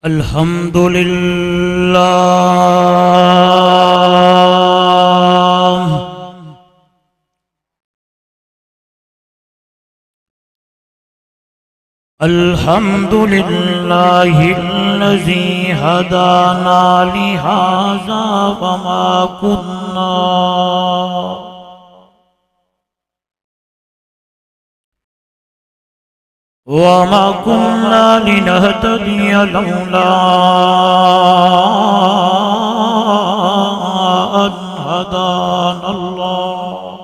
الحمد للہ الحمد للہ الذی ہدانا لہذا وما كنا لنهتدي لولا أن هدانا الله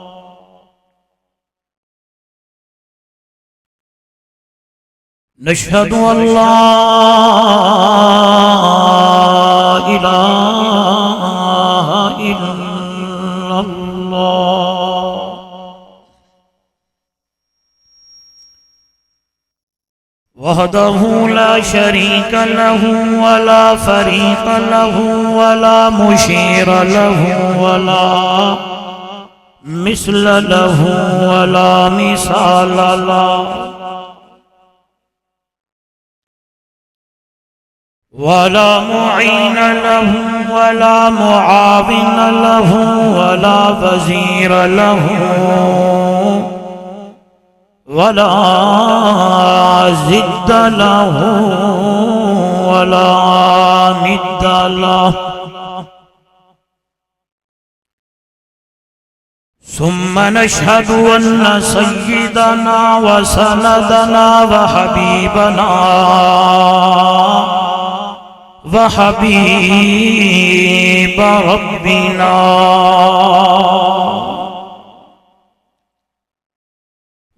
نشهد أن لا إله إلا الله وحده لا شريك له ولا فريق له ولا مشير له ولا مثل له ولا مثال له ولا معين له ولا معاون له ولا وزير له ولا ضد له ولا ند له ثم نشهد أن سيدنا وسندنا وحبيبنا وحبيب ربنا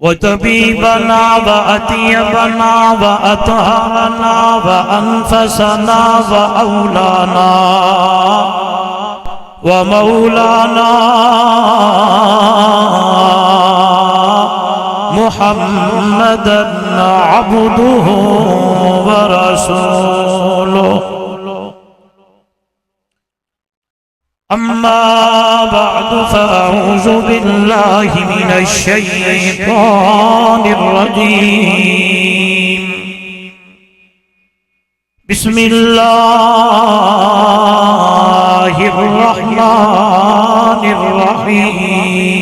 وطبيبنا وأطيبنا وأطهرنا وأنفسنا وأولانا ومولانا محمدا عبده ورسوله أما بعد فأعوذ بالله من الشيطان الرجيم بسم الله الرحمن الرحيم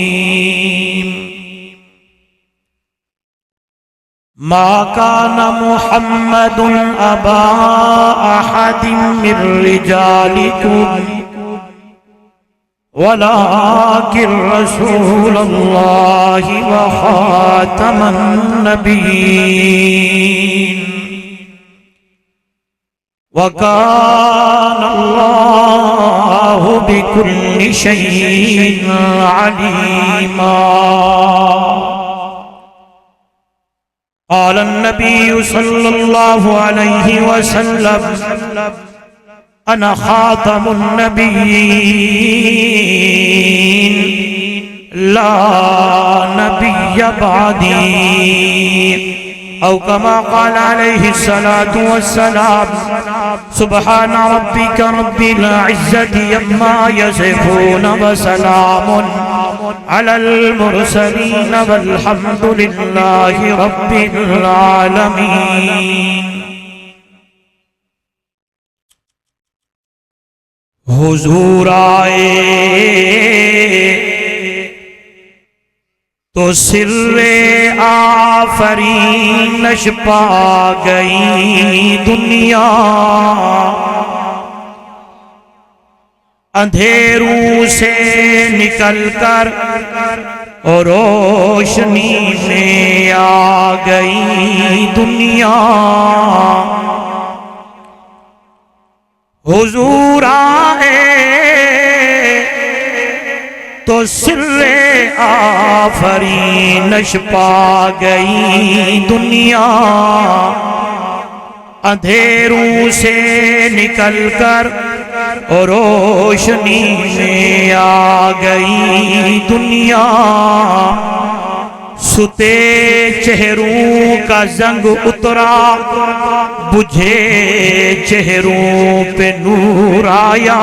ما كان محمد أبا أحد من رجالكم ولكن رسول الله وخاتم النبيين وكان الله بكل شيء عليما قال النبي صلى الله عليه وسلم أنا خاتم النبيين لا نبي بعدي أو كما قال عليه الصلاة والسلام سبحان ربك رب العزة عما يصفون وسلام على المرسلين والحمد لله رب العالمين حضور آئے تو سر آفرینش پا گئی دنیا اندھیروں سے نکل کر اور روشنی میں آ گئی دنیا حضور آئے تو سر آفرینش پا گئی دنیا اندھیروں سے نکل کر اور روشنی میں آ گئی دنیا ستے چہروں کا زنگ اترا بجھے چہروں پہ نور آیا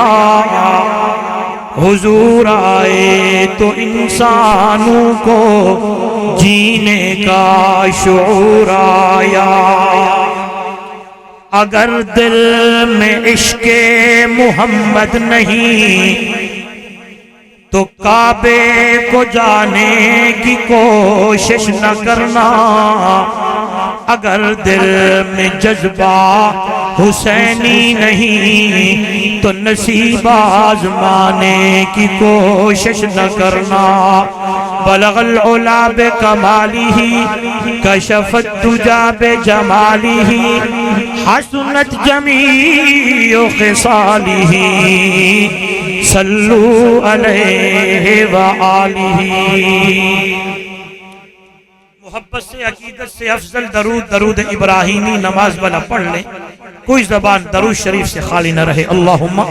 حضور آئے تو انسانوں کو جینے کا شعور آیا اگر دل میں عشق محمد نہیں تو کعبے کو جانے کی کوشش نہ کرنا، اگر دل میں جذبہ حسینی نہیں تو نصیب آزمانے کی کوشش نہ کرنا۔ بلغ العلا بکمالہ کشف الدجا بجمالہ حسنت جمیع خصالہ صلو علیہ وآلہ۔ محبت سے عقیدت سے افضل درود درود ابراہیمی نماز والا پڑھ لیں، کوئی زبان درود شریف سے خالی نہ رہے۔ اللہم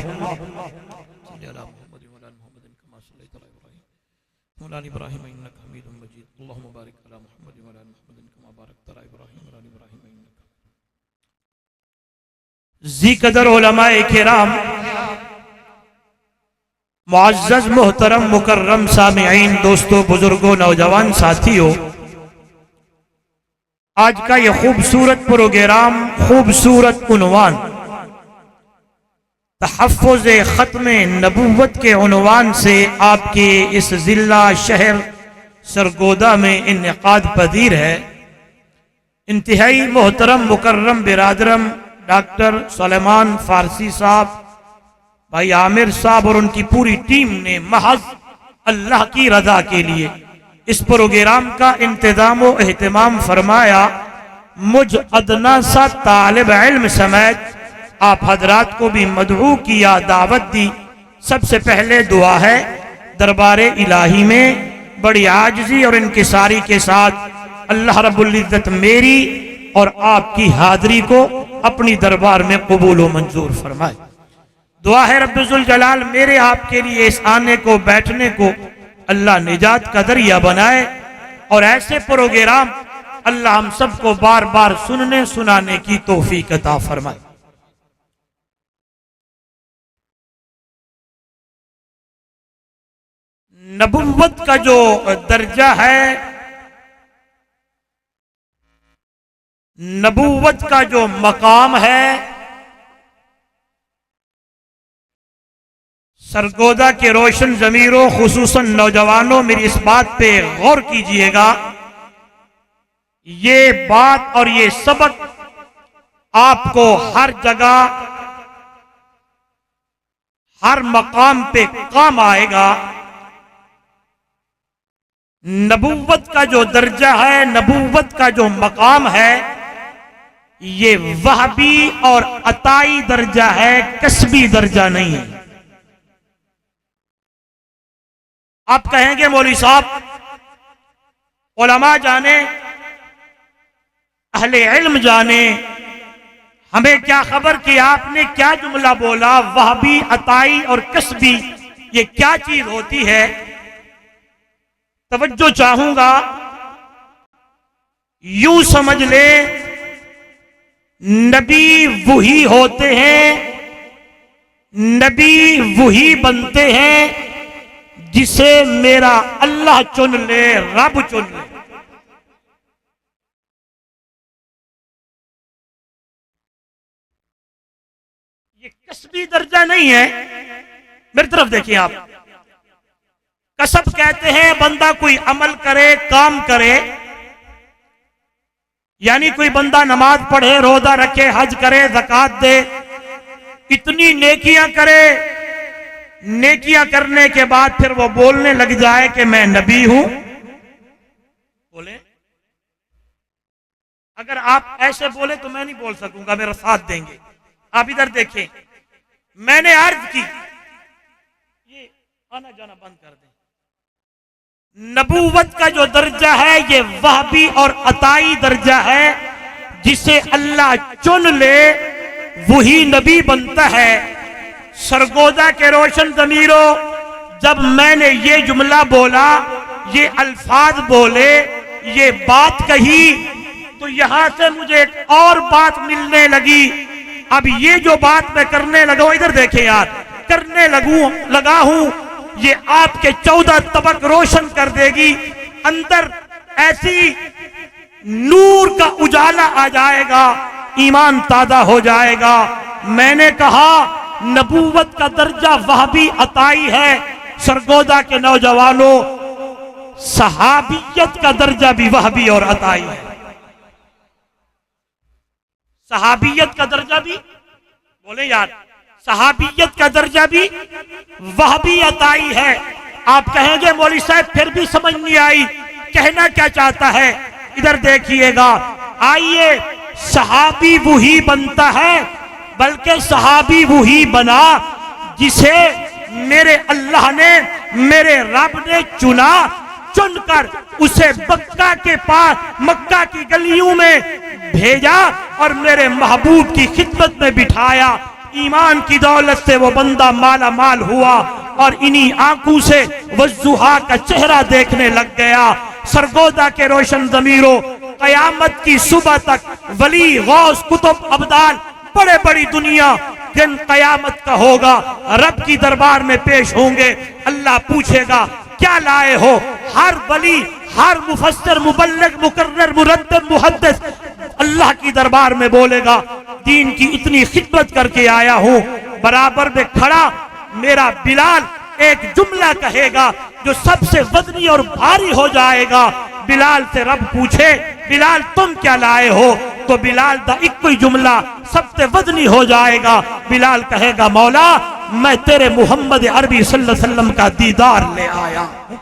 ذی قدر علماء کرام، معزز محترم مکرم سامعین، دوستو بزرگوں نوجوان ساتھیوں، آج کا یہ خوبصورت پروگرام، خوبصورت عنوان تحفظ ختم نبوت کے عنوان سے آپ کے اس ضلع شہر سرگودا میں انعقاد پذیر ہے۔ انتہائی محترم مکرم برادرم ڈاکٹر سلیمان فارسی صاحب، بھائی عامر صاحب اور ان کی پوری ٹیم نے محض اللہ کی رضا کے لیے اس پروگرام کا انتظام و اہتمام فرمایا۔ مجھ ادنا سا طالب علم سمیت آپ حضرات کو بھی مدعو کیا، دعوت دی۔ سب سے پہلے دعا ہے دربار الہی میں بڑی عاجزی اور انکساری کے ساتھ اللہ رب العزت میری اور آپ کی حاضری کو اپنی دربار میں قبول و منظور فرمائے۔ دعا ہے رب ذوالجلال میرے آپ کے لیے اس آنے کو بیٹھنے کو اللہ نجات کا ذریعہ بنائے، اور ایسے پروگرام اللہ ہم سب کو بار بار سننے سنانے کی توفیق عطا فرمائے۔ نبوت کا جو درجہ ہے، نبوت کا جو مقام ہے، سرگودا کے روشن ضمیروں خصوصاً نوجوانوں میری اس بات پہ غور کیجئے گا، یہ بات اور یہ سبق آپ کو ہر جگہ ہر مقام پہ کام آئے گا۔ نبوت کا جو درجہ ہے، نبوت کا جو مقام ہے، یہ وہبی اور عطائی درجہ ہے، کسبی درجہ نہیں ہے۔ آپ کہیں گے مولوی صاحب علماء جانے، اہل علم جانے، ہمیں کیا خبر کہ آپ نے کیا جملہ بولا، وہبی، عطائی اور کسبی یہ کیا چیز ہوتی ہے؟ توجہ چاہوں گا، یوں سمجھ لے نبی وہی ہوتے ہیں، نبی وہی بنتے ہیں جسے میرا اللہ چن لے، رب چن لے۔ یہ کسبی درجہ نہیں ہے۔ میری طرف دیکھیں آپ، کسب کہتے ہیں بندہ کوئی عمل کرے، کام کرے، یعنی کوئی بندہ نماز پڑھے، روزہ رکھے، حج کرے، زکوٰۃ دے، اتنی نیکیاں کرے، نیکیاں کرنے کے بعد پھر وہ بولنے لگ جائے کہ میں نبی ہوں۔ بولیں، اگر آپ ایسے بولے تو میں نہیں بول سکوں گا، میرا ساتھ دیں گے۔ آپ ادھر دیکھیں، میں نے عرض کی، یہ آنا جانا بند کر دیں، نبوت کا جو درجہ ہے یہ وہبی اور عطائی درجہ ہے، جسے اللہ چن لے وہی نبی بنتا ہے۔ سرگودا کے روشن ضمیروں، جب میں نے یہ جملہ بولا، یہ الفاظ بولے، یہ بات کہی، تو یہاں سے مجھے ایک اور بات ملنے لگی۔ اب یہ جو بات میں کرنے لگا ہوں، ادھر دیکھیں یار، کرنے لگا ہوں، یہ آپ کے 14 طبق روشن کر دے گی، اندر ایسی نور کا اجالا آ جائے گا ایمان تازہ ہو جائے گا۔ میں نے کہا نبوت کا درجہ وہابی عطائی ہے، سرگودا کے نوجوانوں صحابیت کا درجہ بھی وہابی اور عطائی ہے۔ صحابیت کا درجہ بھی بولے یار، صحابیت کا درجہ بھی وہابی عطائی ہے۔ آپ کہیں گے مولوی صاحب پھر بھی سمجھ نہیں آئی، کہنا کیا چاہتا ہے؟ ادھر دیکھیے گا، آئیے، صحابی وہی بنتا ہے، بلکہ صحابی وہی بنا جسے میرے اللہ نے، میرے رب نے چنا، چن کر اسے مکہ کے پاس، مکہ کی گلیوں میں بھیجا اور میرے محبوب کی خدمت میں بٹھایا۔ ایمان کی دولت سے وہ بندہ مالا مال ہوا اور انہی آنکھوں سے والضحیٰ کا چہرہ دیکھنے لگ گیا۔ سرگودا کے روشن ضمیروں، قیامت کی صبح تک ولی، غوث، قطب، ابدال، بڑے بڑی دنیا دن قیامت کا ہوگا، رب کی دربار میں پیش ہوں گے۔ اللہ پوچھے گا کیا لائے ہو؟ ہر ولی، ہر مفسر، مبلغ، مقرر، مرتب، محدث اللہ کی دربار میں بولے گا دین کی اتنی خدمت کر کے آیا ہوں۔ برابر میں کھڑا میرا بلال ایک جملہ کہے گا جو سب سے وزنی اور بھاری ہو جائے گا۔ بلال سے رب پوچھے بلال تم کیا لائے ہو؟ تو بلال دا ایک کوئی جملہ سب سے وزنی ہو جائے گا۔ بلال کہے گا مولا میں تیرے محمد عربی صلی اللہ علیہ وسلم کا دیدار لے آیا ہوں۔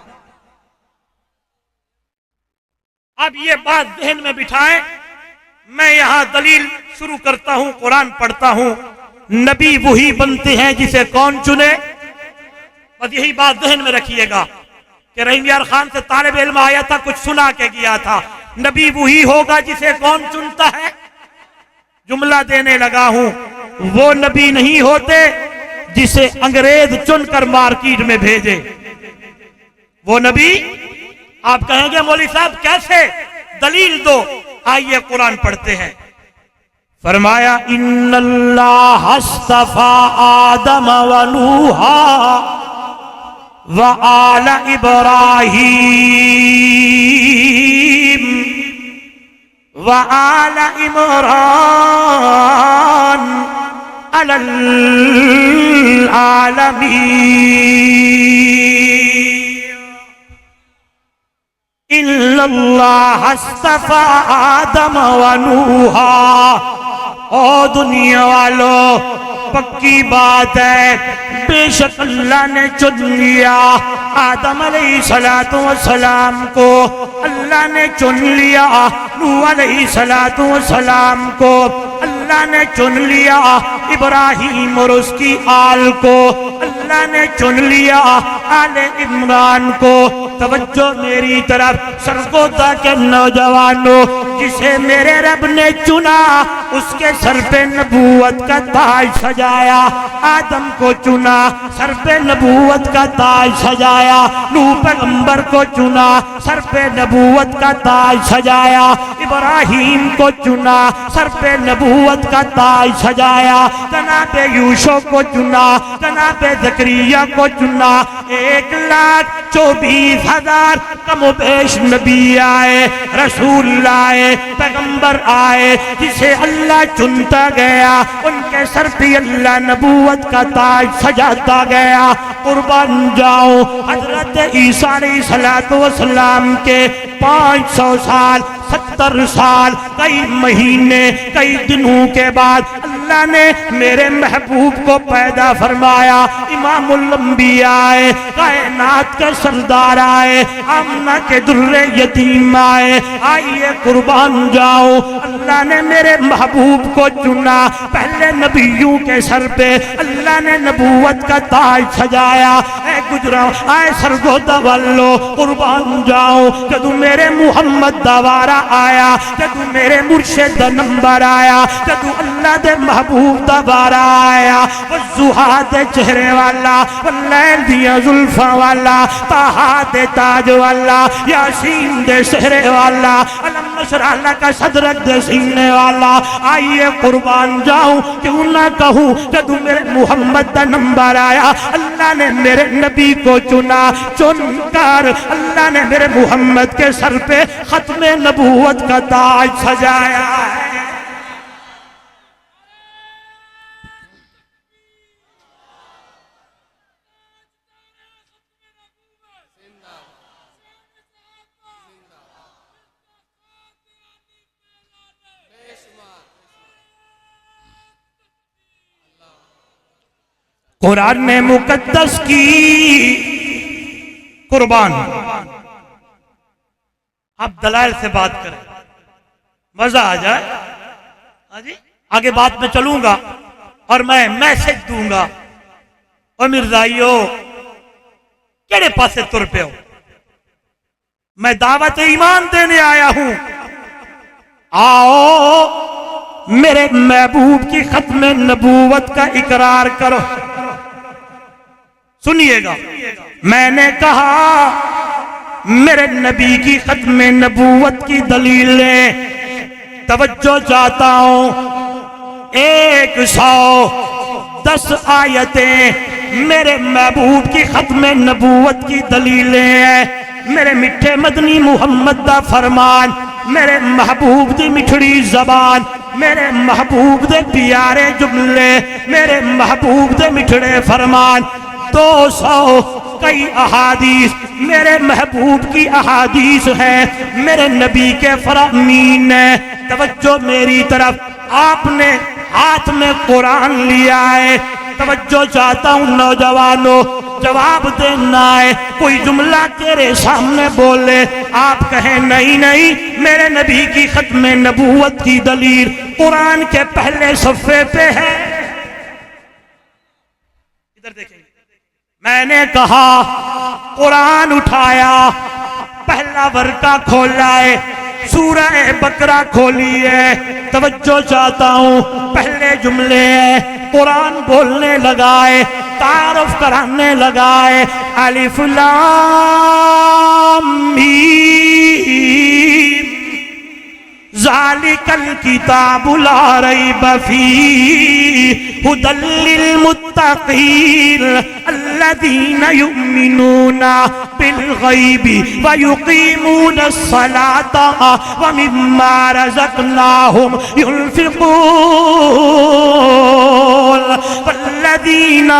اب یہ بات ذہن میں بٹھائیں، میں یہاں دلیل شروع کرتا ہوں، قرآن پڑھتا ہوں۔ نبی وہی بنتے ہیں جسے کون چنے؟ بس یہی بات ذہن میں رکھیے گا کہ رحیم یار خان سے طالب علم آیا تھا، کچھ سنا کے گیا تھا۔ نبی وہی ہوگا جسے کون چنتا ہے؟ جملہ دینے لگا ہوں، وہ نبی نہیں ہوتے جسے انگریز چن کر مارکیٹ میں بھیجے۔ وہ نبی، آپ کہیں گے مولوی صاحب کیسے؟ دلیل دو، آئیے قرآن پڑھتے ہیں۔ فرمایا ان اللہ اصطفیٰ آدم و نوحا وآل ابراہیم وآل عمران علی العالمین۔ ان اللہ اصطفیٰ آدم و نوحا، او دنیا والو پکی بات ہے، بے شک اللہ نے چن لیا آدم علیہ السلام کو، اللہ نے چن لیا نوح علیہ السلام کو، اللہ نے چن لیا ابراہیم اور اس کی آل کو، اللہ نے چن لیا آل عمران کو۔ توجہ میری طرف، سرگودا کے نوجوانوں، جسے میرے رب نے چنا اس کے سر پہ نبوت کا تاج سجایا۔ آدم کو چنا، سر پہ نبوت کا تاج سجایا۔ نوح پیغمبر کو چنا، سر پہ نبوت کا تاج سجایا۔ ابراہیم کو چنا، سر پہ نبوت کا تاج سجایا۔ جناب یوسف کو چنا، جناب زکریا کو چنا۔ 1,24,000 کم و بیش نبی آئے، رسول آئے، پیغمبر آئے، جسے اللہ چنتا گیا ان کے سر پہ اللہ نبوت کا تاج سجاتا گیا۔ قربان جاؤ، حضرت عیسیٰ علیہ السلام کے 500 سال، 70 سال، کئی مہینے، کئی دنوں کے بعد اللہ نے میرے محبوب کو پیدا فرمایا۔ امام الانبیاء آئے، کائنات کے سردار آئے، آمنہ کے در یتیم آئے۔ آئیے قربان جاؤ، اللہ نے میرے محبوب کو چنا، پہلے نبیوں کے سر پہ اللہ نے نبوت کا تاج سجایا۔ اے گجرا، اے سرگودا والو، قربان جاؤ، جدو میرے محمد دوارا آیا، جدو میرے مرشد نمبر آیا، جدو اللہ دے محبوب دوارا آیا، والضحیٰ دے چہرے والا، واللیل دیا زلفاں والا، طٰہٰ دے تاج والا، یاسین دے چہرے والا، علم نشرح لک صدرک دے سینے والا۔ آئیے قربان جاؤں، کیوں نہ کہوں، جدو میرے محمد دا نمبر آیا، اللہ نے میرے نبی کو چنا، چن کر اللہ نے میرے محمد کے سر پہ ختم نبوت کا تاج سجایا ہے۔ قرآن مقدس کی قربان. آپ دلائل سے بات کریں، مزہ آ جائے. ہاں جی، آگے بات میں چلوں گا اور میں میسج دوں گا. اور مرزائیو کیڑے پاسے تر پہ ہو؟ میں دعوت ایمان دینے آیا ہوں. آؤ میرے محبوب کی ختم نبوت کا اقرار کرو. سنیے گا، میں نے کہا میرے نبی کی ختم نبوت کی دلیلیں توجہ چاہتا ہوں. 110 آیتیں میرے محبوب کی ختم نبوت کی دلیلیں ہیں. میرے میٹھے مدنی محمد دا فرمان، میرے محبوب دی مٹھڑی زبان، میرے محبوب دے پیارے جملے، میرے محبوب دے مٹھڑے فرمان. 200 کئی احادیث میرے محبوب کی احادیث ہیں، میرے نبی کے فرامین ہیں. توجہ میری طرف. آپ نے ہاتھ میں قرآن لیا ہے. توجہ چاہتا ہوں نوجوانوں، جواب دینا ہے. کوئی جملہ تیرے سامنے بولے، آپ کہیں نہیں نہیں، میرے نبی کی ختم نبوت کی دلیل قرآن کے پہلے صفحے پہ ہے. ادھر دیکھیں، میں نے کہا قرآن اٹھایا، پہلا ورقہ کھولا ہے، سورہ بقرہ کھولی ہے. توجہ چاہتا ہوں، پہلے جملے ہیں، قرآن بولنے لگا ہے، تعارف کرانے لگا ہے. الف لام میم ذالک الکتاب لا ریب فیہ ھدی للمتقین الذین یؤمنون بالغیب ویقیمون الصلاۃ ومما رزقناہم ینفقون والذین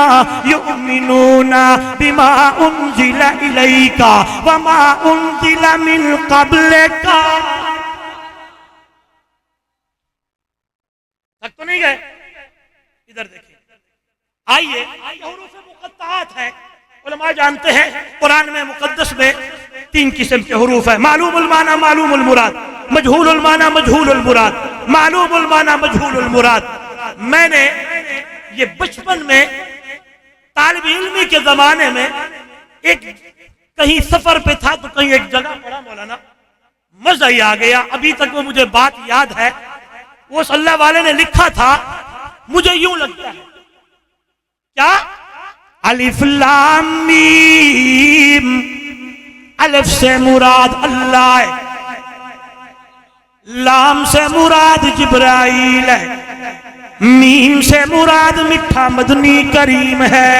یؤمنون بما انزل الیک وما انزل من قبلک. تک تو نہیں گئے؟ ادھر دیکھیں، آئیے. حروف مقطعات ہیں. علماء جانتے ہیں قرآن میں مقدس میں 3 قسم کے حروف ہیں: معلوم المعنی معلوم المراد، مجہول المعنی مجہول المراد، معلوم المعنی مجہول المراد. میں نے یہ بچپن میں طالب علمی کے زمانے میں ایک کہیں سفر پہ تھا تو کہیں ایک جگہ پڑھا مولانا، مزہ ہی آ گیا. ابھی تک وہ مجھے بات یاد ہے. وہ صلی اللہ والے نے لکھا تھا، مجھے یوں لگتا ہے کیا؟ الف لام میم. الف سے مراد اللہ ہے، لام سے مراد جبرائیل ہے، میم سے مراد میٹھا مدنی کریم ہے.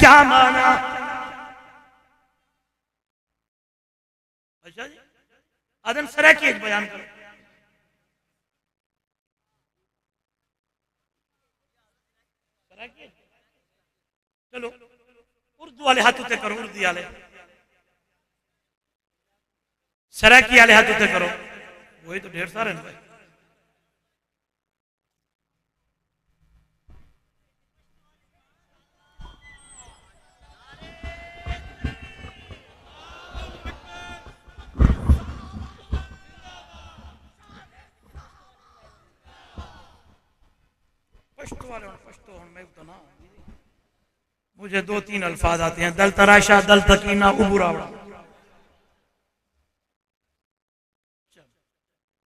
کیا معنی؟ اچھا جی، آدم سرہ کی ایک بیان کرو. چلو اردو والے ہاتھ اتے کرو، اردو والے سرائکی والے ہاتھ اتے کرو. وہی تو ڈھیر سارے ہیں. پشتو والے پشتو میں اتنا مجھے 2-3 الفاظ آتے ہیں: دل تراشا، دل تکینہ، ابوراوڑا.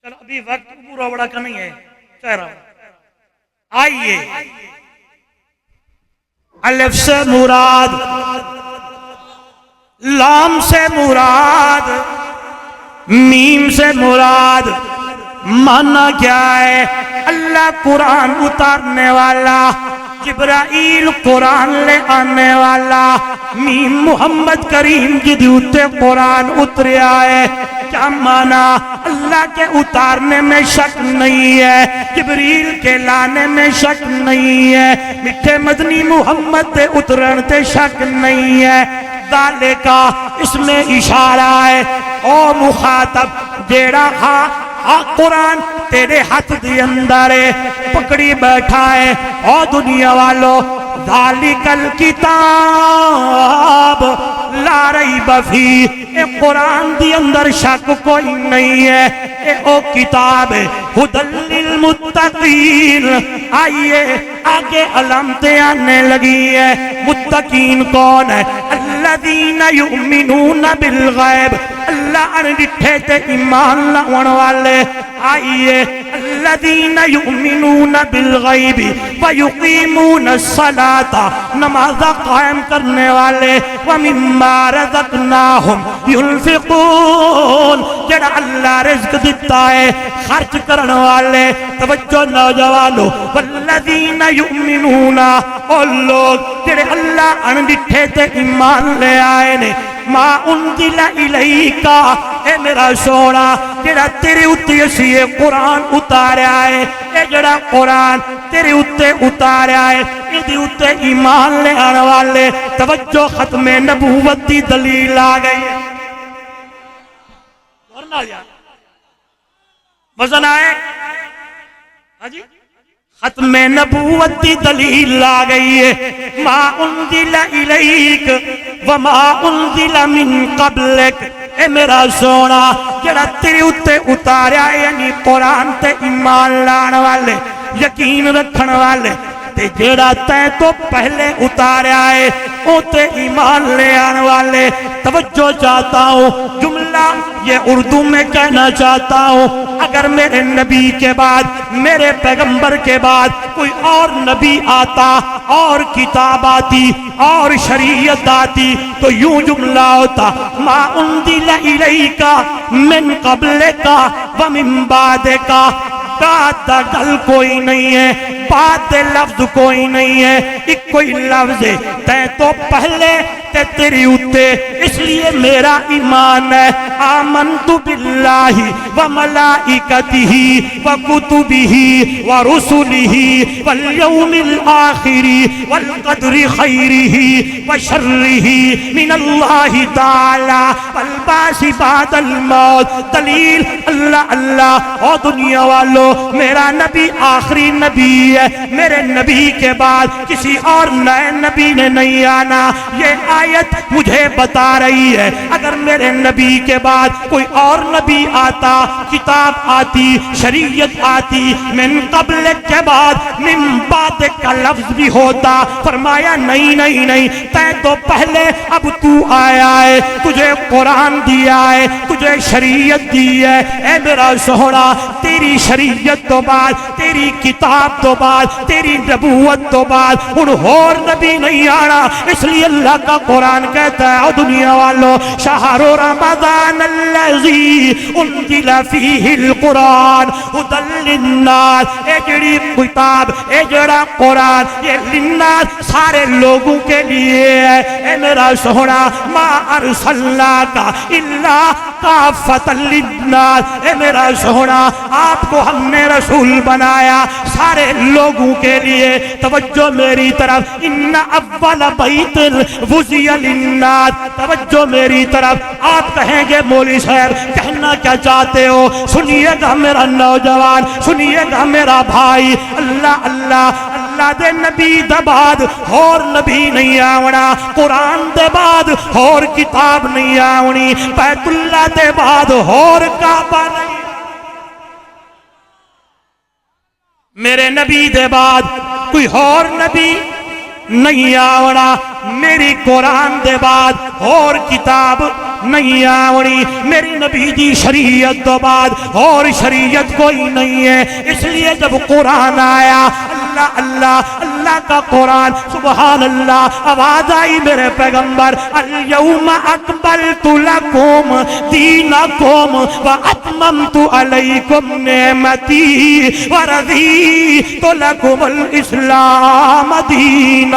چلو ابھی وقت ابوراوڑا کا نہیں ہے، چہرہ. آئیے، الف سے مراد، لام سے مراد، میم سے مراد. معنی کیا ہے؟ اللہ قرآن اتارنے والا، جبرائیل قرآن لے آنے والا، میم محمد کریم کی دیوتے قرآن اتریا ہے. کیا معنی؟ اللہ کے اتارنے میں شک نہیں ہے، جبریل کے لانے میں شک نہیں ہے، میٹھے مدنی محمد تے اترن تے شک نہیں ہے. دالے کا اس میں اشارہ ہے، او مخاطب جیڑا قرآن تیرے ہاتھ دی اندر ہے، پکڑی بیٹھا ہے. او دنیا والو، ذالکل کتاب لا ریب فیہ، اے قرآن دی اندر شک کوئی نہیں ہے، اے او کتاب ھدی للمتقین۔ آئیے آگے علامتیں آنے لگی ہے۔ متقین کون ہے؟ الذین یؤمنون بالغیب، اللہ ان ڈٹھے تے ایمان لاؤن والے۔ آئیے الذین یؤمنون بالغیب ویقیمون الصلاۃ، نماز قائم کرنے والے۔ ومما رزقناہم ینفقون، جڑا اللہ رزق دیتا ہے خرچ کرنے والے۔ توجہ نوجوانو، والذین یؤمنون، او لوگ جڑے اللہ ان ڈٹھے تے ایمان لے آئے نے۔ ما انزل الیکا، اے میرا سونا جڑا تیرے اتے اسی قرآن اتاریا ہے، اے جڑا قرآن تیرے اتے اتاریا ہے، ادھی اتے ایمان لے آنے والے۔ توجہ، ختم نبوت دی دلیل آ گئی ہے۔ ورنہ جا وزن آئے ہاں جی، ختم نبوت دی دلیل آ گئی ہے۔ ما انزل الیک وما انزل من قبلک، اے میرا سونا جڑا تیرے اتے اتاریا ہے، یعنی قرآن تے ایمان لان والے، یقین رکھن والے، تے جڑا تے تو پہلے اتاریا ہے او تے ایمان لے آنے والے۔ توجہ چاہتا ہوں، جملہ یہ اردو میں کہنا چاہتا ہوں، اگر میرے نبی کے بعد، میرے پیغمبر کے بعد کوئی اور نبی آتا، اور کتاب آتی، اور شریعت آتی، تو یوں جملہ ہوتا ما انزل الیکا من قبلکا ومن بعدکا۔ بعد گل کوئی نہیں ہے، بعد لفظ کوئی نہیں ہے، ایک کوئی لفظ ہے تے تو پہلے تے تیری اتے، اس لیے میرا ایمان ہے۔ آمنت باللہ وملائکتہ وکتبہ ورسلہ والیوم الآخر والقدر خیرہ وشرہ من اللہ تعالی والبعث بعد الموت۔ دلیل اللہ اللہ۔ اور دنیا والوں، میرا نبی آخری نبی ہے، میرے نبی کے بعد کسی اور نئے نبی نے نہیں آنا۔ یہ آیت مجھے بتا رہی ہے اگر میرے نبی کے بعد کوئی اور نبی آتا، کتاب آتی، شریعت آتی، من قبل کے بعد من بعد کا لفظ بھی ہوتا، فرمایا نہیں نہیں نہیں، تے تو پہلے، اب تو آیا ہے، تجھے قرآن دیا ہے، تجھے شریعت دی ہے۔ اے میرا سونا، تیری شریعت تو بعد، تیری کتاب تو بعد، تیری نبوت تو بعد ان اور نبی نہیں آنا۔ اس لیے اللہ کا قرآن کہتا ہے، او دنیا والوں، شہر رمضان الذی انزل فیہ القرآن ھدی للناس، اے جڑی کتاب، اے جڑا قرآن، یہ للناس سارے لوگوں کے لیے ہے۔ اے میرا سونا، ما ارسلناک الا کافۃ للناس، اے میرا سونا آپ کو ہم نے رسول بنایا سارے لوگوں کے لیے۔ توجہ میری طرف، ان اول بیت وضع للناس، توجہ میری طرف۔ آپ کہیں گے مولوی صاحب کہنا کیا چاہتے ہو؟ سنیے گا میرا نوجوان، سنیے گا میرا بھائی، اللہ اللہ اللہ دے نبی دے بعد اور نبی نہیں آونا، قرآن دے بعد اور کتاب نہیں آونی، بیت اللہ دے بعد اور کعبہ نہیں۔ میرے نبی دے بعد کوئی اور نبی نہیں آونا، میری قرآن دے بعد اور کتاب نہیں آونی، میری نبی دی شریعت دے بعد اور شریعت کوئی نہیں ہے۔ اس لیے جب قرآن آیا، اللہ اللہ اللہ کا قرآن، سبحان اللہ، آواز آئی میرے پیغمبر، الیوم اکملت لکم دینکم واتممت علیکم نعمتی ورضیت لکم الاسلام دینا۔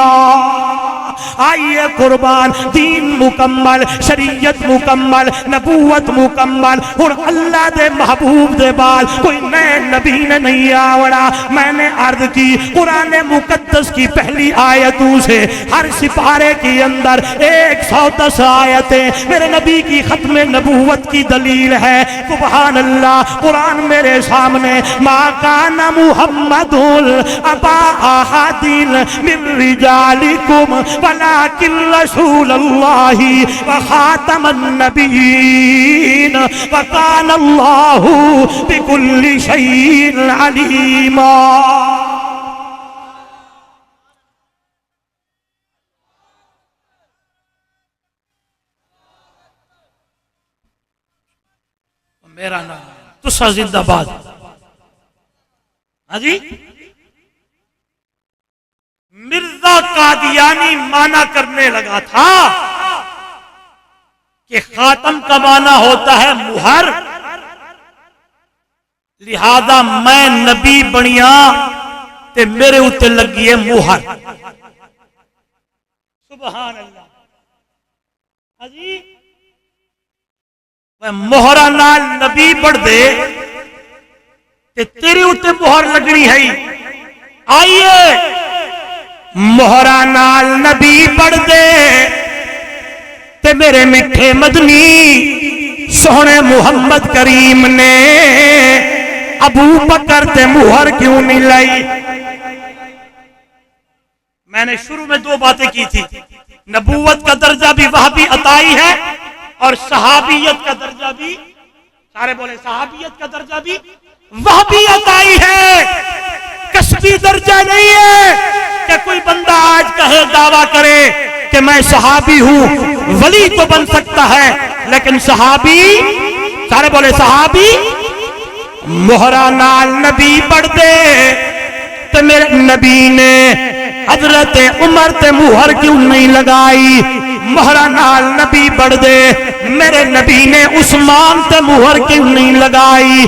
آئیے قربان، دین مکمل، شریعت مکمل، نبوت مکمل، اور اللہ دے محبوب دے بال کوئی نئے نبی نے نہیں آوڑا۔ میں نے عرض کی قرآن مقدس کی پہلی آیتوں سے ہر سپارے کے اندر 110 آیتیں میرے نبی کی ختم نبوت کی دلیل ہے۔ سبحان اللہ، قرآن میرے سامنے، ما کان محمد ابا احد من رجالکم ولکن رسول اللہ وخاتم النبیین وکان اللہ بکل شیء علیما۔ میرا نام تسا زندہ باد۔ ہاں جی، مرزا قادیانی مانا کرنے لگا تھا کہ خاتم کا مانا ہوتا ہے مہر، لہذا میں نبی بنیا تے میرے اوتے لگی ہے مہر۔ سبحان اللہ۔ ہاں جی، مہرہ نال نبی بڑھ دے تے تیرے اوتے مہر لگنی ہے۔ آئیے مہرہ نال نبی بڑھ دے تے میرے میٹھے مدنی سونے محمد کریم نے ابو بکر تے مہر کیوں نہیں لائی؟ میں نے شروع میں 2 باتیں کی تھی، نبوت کا درجہ بھی وہابی عطائی ہے اور صحابیت کا درجہ بھی، سارے بولے صحابیت کا درجہ بھی وہابی عطائی ہے، کسبی درجہ نہیں ہے کہ کوئی بندہ آج کہے دعویٰ کرے کہ میں صحابی ہوں۔ ولی تو بن سکتا ہے لیکن صحابی، سارے بولے صحابی، مہرہ نال نبی بڑھ دے تو میرے نبی نے حضرت عمر تے مہر کیوں نہیں لگائی؟ مہرہ نال نبی بڑھ دے میرے نبی نے عثمان تے مہر کیوں نہیں لگائی؟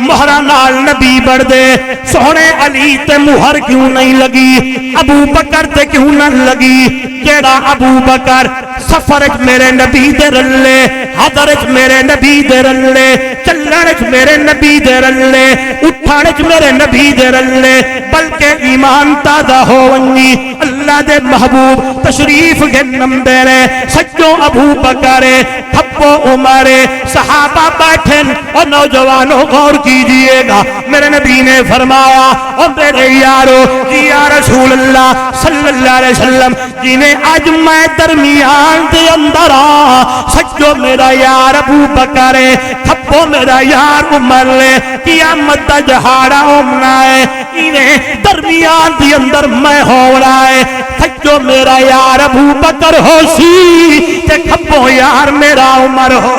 مہرہ نال نبی بڑھ دے سونے علی تے مہر کیوں نہیں لگی؟ ابو بکر تے کیوں نہ لگی؟ کیڑا ابو بکر سفرج میرے نبی دے رلے، حضرج میرے نبی دے رلے، چلنج میرے نبی دے رلے، اٹھانج میرے نبی دے رلے، بلکہ ایمان تازہ ہوونگی اللہ دے محبوب تشریف گنم دے رہے، سچوں ابو بکر تھپو عمر صحابہ بیٹھن اور نوجوانوں غور کیجئے گا، میرے نبی نے فرمایا او میرے یارو جی یا رسول اللہ صلی اللہ علیہ وسلم جنہیں آج میں درمیان دے اندر سچو میرا یار ابو بکر تھپو میرا یار عمر قیامت دا جہاڑا ہونا ہے، انہیں درمیان دے اندر میں ہو رہا ہے، سچو میرا یار ابو بکر ہو سی تے کھپو یار میرا عمر ہو۔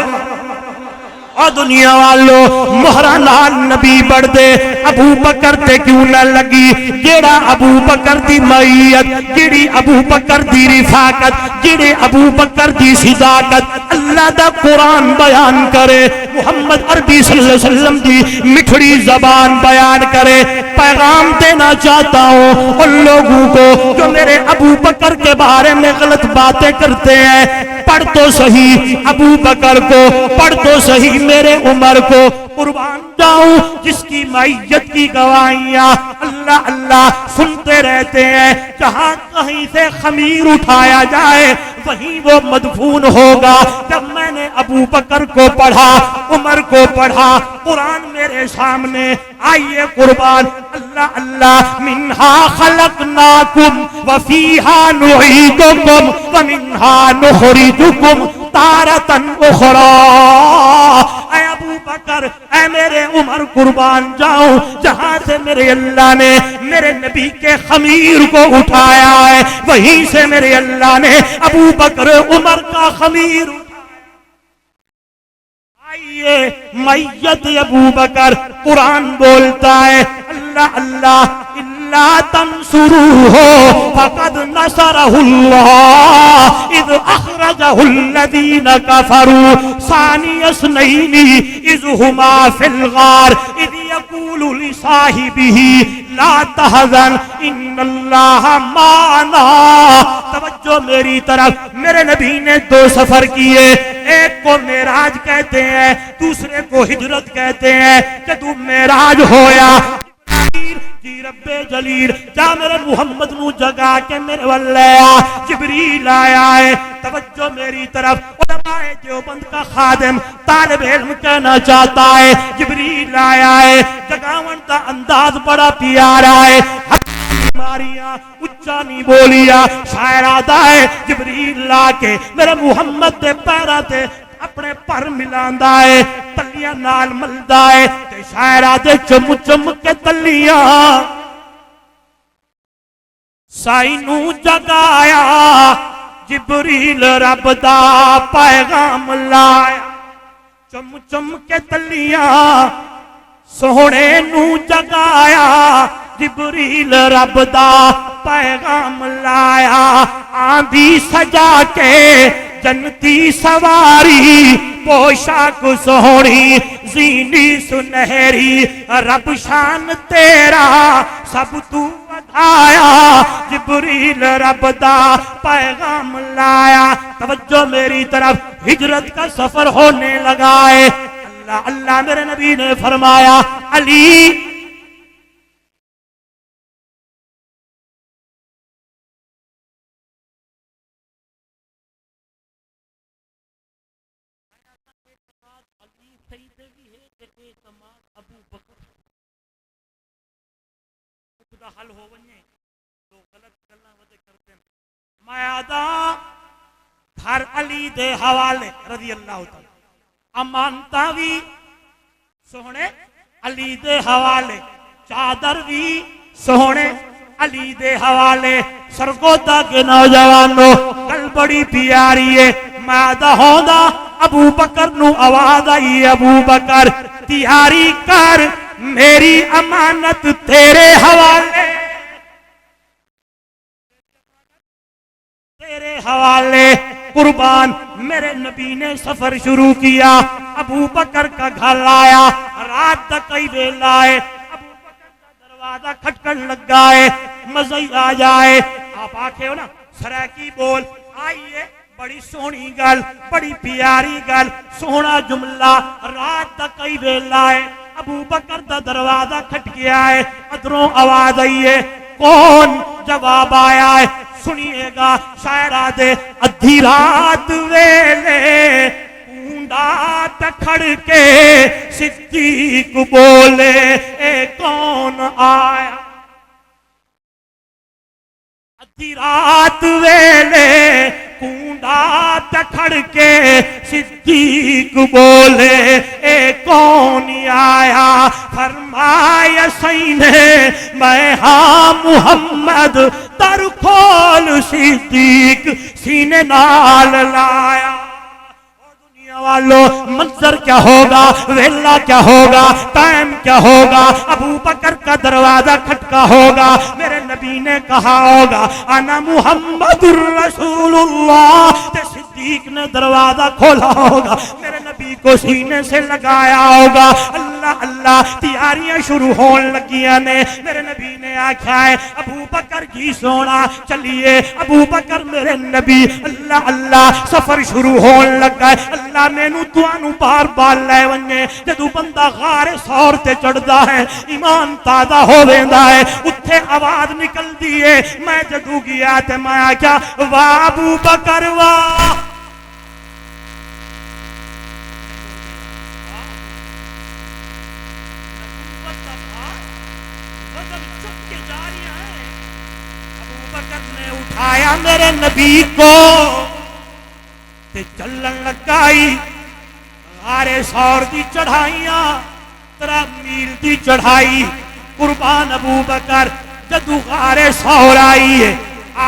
اور دنیا والو مہرہ نال نبی بڑھ دے ابو بکر تے کیوں نہ لگی؟ جیڑا ابو بکر دی معیت، جیڑی ابو بکر دی رفاقت، جیڑے ابو بکر دی صداقت اللہ دا قرآن بیان کرے، محمد عربی صلی اللہ علیہ وسلم دی مٹھڑی زبان بیان کرے۔ پیغام دینا چاہتا ہوں ان لوگوں کو جو میرے ابو بکر کے بارے میں غلط باتیں کرتے ہیں، پڑھ تو صحیح ابو بکر کو، پڑھ تو صحیح میرے عمر کو، قربان جاؤں جس کی معیت کی گواہیاں اللہ اللہ سنتے رہتے ہیں، جہاں کہیں سے خمیر اٹھایا جائے وہیں وہ مدفون ہوگا۔ جب میں نے ابو بکر کو پڑھا، عمر کو پڑھا، قرآن میرے سامنے، آئیے قربان اللہ اللہ، منہا خلقناکم وفیہا نعیدکم ومنہا نخرجکم تارتن اخرى۔ اے ابو بکر، اے میرے عمر قربان جاؤں، جہاں سے میرے اللہ نے میرے نبی کے خمیر کو اٹھایا ہے وہیں سے میرے اللہ نے ابو بکر عمر کا خمیر اٹھایا۔ آئیے میت ابو بکر، قرآن بولتا ہے اللہ اللہ لا تنصروه فقد نصره الله اذ اخرجه الذين كفروا ثاني اثنين اذ هما في الغار اذ يقول لصاحبه لا تحزن ان ان اللہ معنا. توجہ میری طرف. میرے نبی نے دو سفر کیے, ایک کو معراج کہتے ہیں, دوسرے کو ہجرت کہتے ہیں. جدو معراج ہویا جی رب جلیل جا میرے محمد نو جگا کے میرے والے جبریل آیا ہے. توجہ میری طرف. علماء دیوبند کا خادم طالب علم کہنا چاہتا ہے جبریل آیا ہے, جگاون دا انداز بڑا پیارا ہے, ماریاں اچھا نہیں بولیا, شاعر آدھا ہے جبریل لا کے میرے محمد دے پیرا تے اپنے پر ملاندا ہے, تلیاں نال ملدا ہے, تے شاعر آدھے چم چم کے تلیاں سائی نو جگایا, جبریل رب دا پیغام لایا. چم چم کے تلیاں سونے نو جگایا, جبریل رب دا پیغام لایا. آندھی سجا کے جنتی سواری, پوشاک سہونی زینی سنہری, رب شان تیرا سب تو بتایا, جبریل رب دا پیغام لایا. توجہ میری طرف. ہجرت کا سفر ہونے لگا ہے. اللہ اللہ میرے نبی نے فرمایا علی حل ہو ونجے تو غلط گلاں ودے کرتے ہیں. میں آدھا ہر علی دے حوالے رضی اللہ تعالی امانتا بھی سونے علی دے حوالے, چادر بھی سونے علی دے حوالے. سرگودا کے نوجوانوں گل بڑی پیاری ہے. میں آدھا ہوندا ابو بکر نو آواز آئی, ابو بکر تیاری کر میری امانت تیرے حوالے, تیرے حوالے قربان. میرے نبی نے سفر شروع کیا, ابو بکر کا گھر آیا, رات تک کئی ویلا ہے, ابو بکر کا دروازہ کھٹکن لگا ہے, مزہ آ جائے. آپ آکھے ہو نا سرائکی بول آئیے, بڑی سونی گل, بڑی پیاری گل, سونا جملہ. رات تک کئی ویلا ہے, ابو بکر دا دروازہ کھٹ گیا ہے, ادھروں آواز آئی ہے, کون؟ جواب آیا ہے, سنیے گا. شاعر آدھے ادھی رات ویلے کونڈا تکھڑ کے صدیق بولے اے کون آیا. ادھی رات ویلے کونڈا تکھڑ کے صدیق بولے اے کون آیا. فرمایا سینے میں ہاں محمد, در کھول صدیق سینے نال لایا. والو منظر کیا ہوگا, ویلا کیا ہوگا, ٹائم کیا ہوگا. ابو بکر کا دروازہ کھٹکا ہوگا, میرے نبی نے کہا ہوگا انا محمد الرسول اللہ, تے صدیق نے دروازہ کھولا ہوگا, میرے نبی کو سینے سے لگایا ہوگا. اللہ اللہ تیاریاں شروع ہون لگیاں نے. میرے نبی نے آکھا ہے ابو بکر جی سونا چلیے. ابو بکر میرے نبی اللہ اللہ سفر شروع ہون لگا ہے. اللہ مینوں تانوں بار بار لے ونجے. جدوں بندہ غار سور تے چڑھدا ہے ایمان تازہ ہو ویندا ہے, اٹھے آواز نکلدی ہے. میں جدوں گیا تے میں آکھیا واہ ابو بکر واہ. آیا میرے نبی کو تے چلن لگائی. غارے سور دی چڑھائیاں 13 میل دی چڑھائی. قربان ابو بکر جدو غارے سور آئی ہے